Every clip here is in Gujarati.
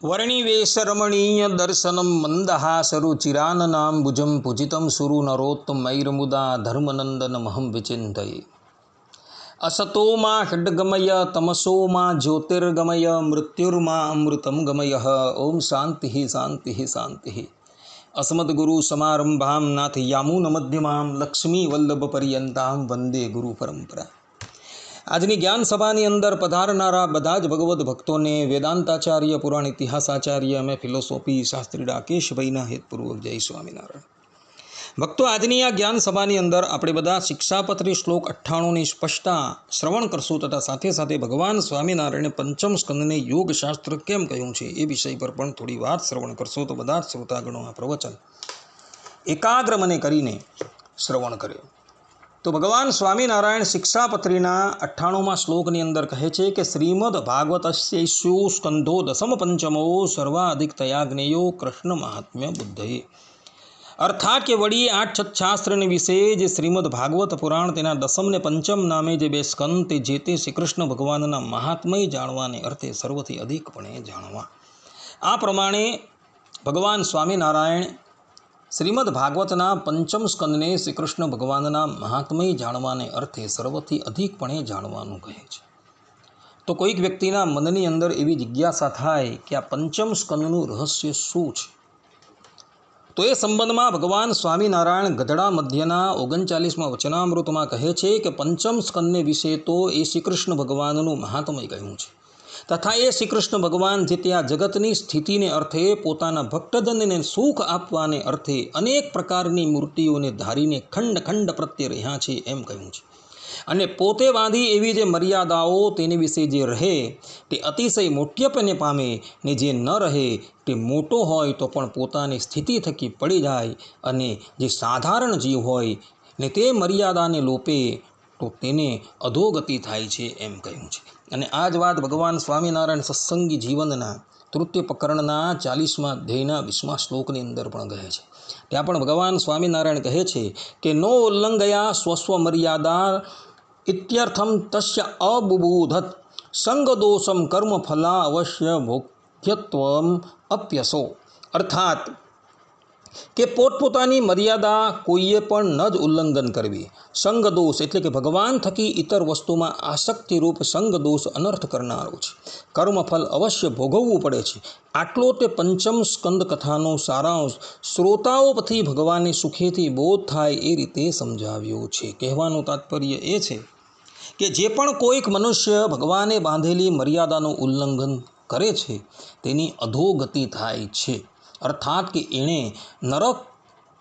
वर्णिवेशरमणीय दर्शनं मन्दहासरुचिराननाम्बुजं पूजितं सुरुनरोत्तमैर्मुदा धर्मनन्दनमहं विचिन्तये। असतो मा षड्गमय तमसो मा ज्योतिर्गमय मृत्युर्मा अमृतं गमयः। ओम शांति शांति शांति। अस्मद्गुरुसमारम्भां नाथयामुनमध्यमां लक्ष्मीवल्लभपर्यन्तां वंदे गुरु परंपरा। આજની જ્ઞાન સભાની અંદર પધારનારા બધા જ ભગવદ્ ભક્તોને વેદાંતાચાર્ય, પુરાણ ઇતિહાસાચાર્ય અને ફિલોસોફી શાસ્ત્રી રાકેશભાઈના હેતપૂર્વક જય સ્વામિનારાયણ. ભક્તો, આજની આ જ્ઞાન સભાની અંદર આપણે બધા શિક્ષાપત્રી શ્લોક 98ની સ્પષ્ટતા શ્રવણ કરશું તથા સાથે સાથે ભગવાન સ્વામિનારાયણે પંચમ સ્કંદને યોગશાસ્ત્ર કેમ કહ્યું છે એ વિષય પર પણ થોડી વાત શ્રવણ કરશો. તો બધા જ શ્રોતાગણો આ પ્રવચન એકાગ્ર મને કરીને શ્રવણ કર્યો. તો ભગવાન સ્વામિનારાયણ શિક્ષાપત્રીના 98મા શ્લોકની અંદર કહે છે કે શ્રીમદ ભાગવતસ્યૈષુ સ્કંધો દસમ પંચમો સર્વાધિક તયાગ્નેયો કૃષ્ણ મહાત્મ્ય બુદ્ધયે. અર્થાત કે વળી 8 શાસ્ત્રને વિશે જે શ્રીમદ ભાગવત પુરાણ તેના દસમ ને પંચમ નામે જે બે સ્કંદ તે જે તે શ્રી કૃષ્ણ ભગવાનના મહાત્મય જાણવાને અર્થે સર્વથી અધિકપણે જાણવા. આ પ્રમાણે ભગવાન સ્વામિનારાયણ શ્રીમદ ભાગવતના પંચમ સ્કંદને શ્રી કૃષ્ણ ભગવાનના મહાત્મય જાણવાને અર્થે સર્વથી અધિકપણે જાણવાનું કહે છે. તો કોઈક વ્યક્તિના મનની અંદર એવી જિજ્ઞાસા થાય કે આ પંચમ સ્કંદનું રહસ્ય શું છે, તો એ સંબંધમાં ભગવાન સ્વામિનારાયણ ગધડા મધ્યના 39મા વચનામૃતમાં કહે છે કે પંચમ સ્કંદને વિશે તો એ શ્રી કૃષ્ણ ભગવાનનું મહાત્મય કહ્યું છે તથા એ શ્રી કૃષ્ણ ભગવાન જે ત્યાં જગતની સ્થિતિને અર્થે પોતાના ભક્તજનને સુખ આપવાને અર્થે અનેક પ્રકારની મૂર્તિઓને ધારીને ખંડ ખંડ પ્રત્યે રહ્યા છે એમ કહ્યું છે. અને પોતે બાંધી એવી જે મર્યાદાઓ તેની વિશે જે રહે તે અતિશય મોટ્યપને પામે ને જે ન રહે તે મોટો હોય તો પણ પોતાની સ્થિતિ થકી પડી જાય અને જે સાધારણ જીવ હોય ને તે મર્યાદાને લોપે તો તેને અધોગતિ થાય છે એમ કહ્યું છે. અને આ જ વાત ભગવાન સ્વામિનારાયણ સત્સંગી જીવનના તૃતીય પ્રકરણના 40મા અધ્યાયના 20મા શ્લોકની અંદર પણ કહે છે. ત્યાં પણ ભગવાન સ્વામિનારાયણ કહે છે કે નો ઉલ્લંઘયા સ્વસ્વ મર્યાદા ઇત્યર્થમ તસ્ય અબુબૂધત સંગદોષમ કર્મફલા અવશ્ય ભોગ્યત્વમ અપ્યસો. અર્થાત કે પોતપોતાની મર્યાદા કોઈએ પણ ન જ ઉલ્લંઘન કરવી. સંગદોષ એટલે કે ભગવાન થકી ઇતર વસ્તુમાં આસક્તિરૂપ સંગદોષ અનર્થ કરનારો છે. કર્મફલ અવશ્ય ભોગવવું પડે છે. આટલો તે પંચમ સ્કંદ કથાનો સારાંશ શ્રોતાઓ પછી ભગવાનને સુખેથી બોધ થાય એ રીતે સમજાવ્યો છે. કહેવાનું તાત્પર્ય એ છે કે જે પણ કોઈક મનુષ્ય ભગવાને બાંધેલી મર્યાદાનું ઉલ્લંઘન કરે છે તેની અધોગતિ થાય છે. અર્થાત કે એણે નરક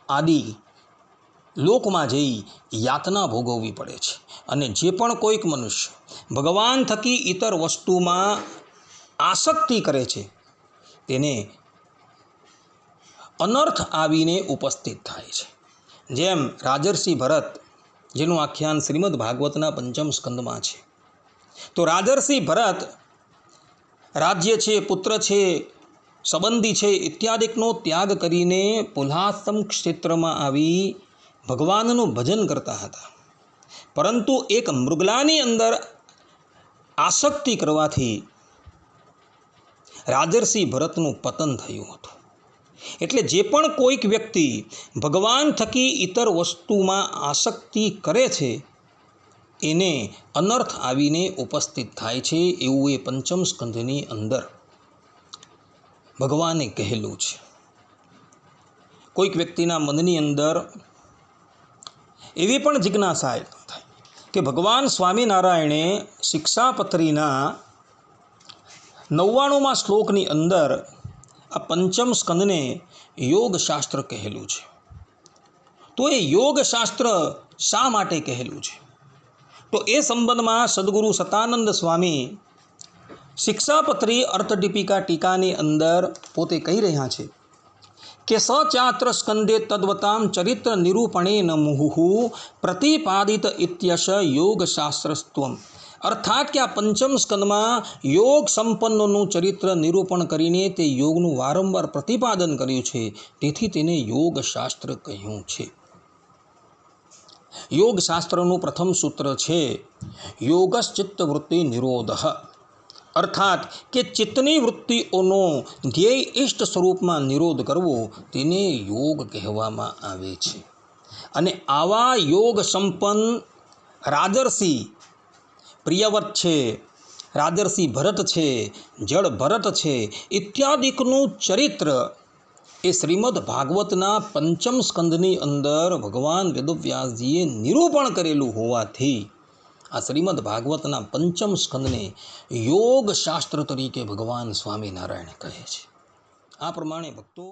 આદિ લોકમાં જઈ યાતના ભોગવવી પડે છે. અને જે પણ કોઈક મનુષ્ય ભગવાન થકી ઇતર વસ્તુમાં આસક્તિ કરે છે તેને અનર્થ આવીને ઉપસ્થિત થાય છે. જેમ રાજર્ષિ ભરત, જેનું આખ્યાન શ્રીમદ ભાગવતના પંચમ સ્કંદમાં છે. તો રાજર્ષિ ભરત રાજ્ય છે, પુત્ર છે, સંબંધી છે ઇત્યાદિકનો ત્યાગ કરીને પુલાસ્તમ ક્ષેત્રમાં આવી ભગવાનનું ભજન કરતા હતા. પરંતુ એક મૃગલાની અંદર આસક્તિ કરવાથી રાજર્ષિ ભરતનું પતન થયું હતું. એટલે જે પણ કોઈક વ્યક્તિ ભગવાન થકી ઇતર વસ્તુમાં આસક્તિ કરે છે એને અનર્થ આવીને ઉપસ્થિત થાય છે એવું એ પંચમ સ્કંધની અંદર ભગવાને કહેલું છે. કોઈક વ્યક્તિના મનની અંદર એવી પણ જિજ્ઞાસા થાય કે ભગવાન સ્વામિનારાયણે શિક્ષાપત્રીના 99મા શ્લોકની અંદર આ પંચમ સ્કંદને યોગશાસ્ત્ર કહેલું છે. તો એ યોગશાસ્ત્ર શા માટે કહેલું છે? તો એ સંબંધમાં સદગુરુ સતાનંદ સ્વામી શિક્ષાપત્રી અર્થદીપિકા ટીકાની અંદર પોતે કહી રહ્યા છે કે સચાત્ર સ્કંદે તદ્વતામ ચરિત્ર નિરૂપણેન મુહુઃ પ્રતિપાદિત ઇત્યશ યોગશાસ્ત્રસ્ત્વમ. અર્થાત કે આ પંચમ સ્કંદમાં યોગ સંપન્નોનું ચરિત્ર નિરૂપણ કરીને તે યોગનું વારંવાર પ્રતિપાદન કર્યું છે, તેથી તેને યોગશાસ્ત્ર કહ્યું છે. યોગશાસ્ત્રનું પ્રથમ સૂત્ર છે યોગશ્ચિત્તવૃત્તિ નિરોધ. અર્થાત કે ચિત્તની વૃત્તિઓનો ધ્યેય ઇષ્ટ સ્વરૂપમાં નિરોધ કરવો તેને યોગ કહેવામાં આવે છે. અને આવા યોગ સંપન્ન રાજર્ષિ પ્રિયવત છે, રાજર્ષિ ભરત છે, જળ ભરત છે ઇત્યાદિકનું ચરિત્ર એ શ્રીમદ ભાગવતના પંચમ સ્કંદની અંદર ભગવાન વેદવ્યાસજીએ નિરૂપણ કરેલું હોવાથી આ શ્રીમદ ભાગવતના પંચમ સ્કંદને યોગ શાસ્ત્ર તરીકે ભગવાન સ્વામિનારાયણ કહે છે. આ પ્રમાણે ભક્તો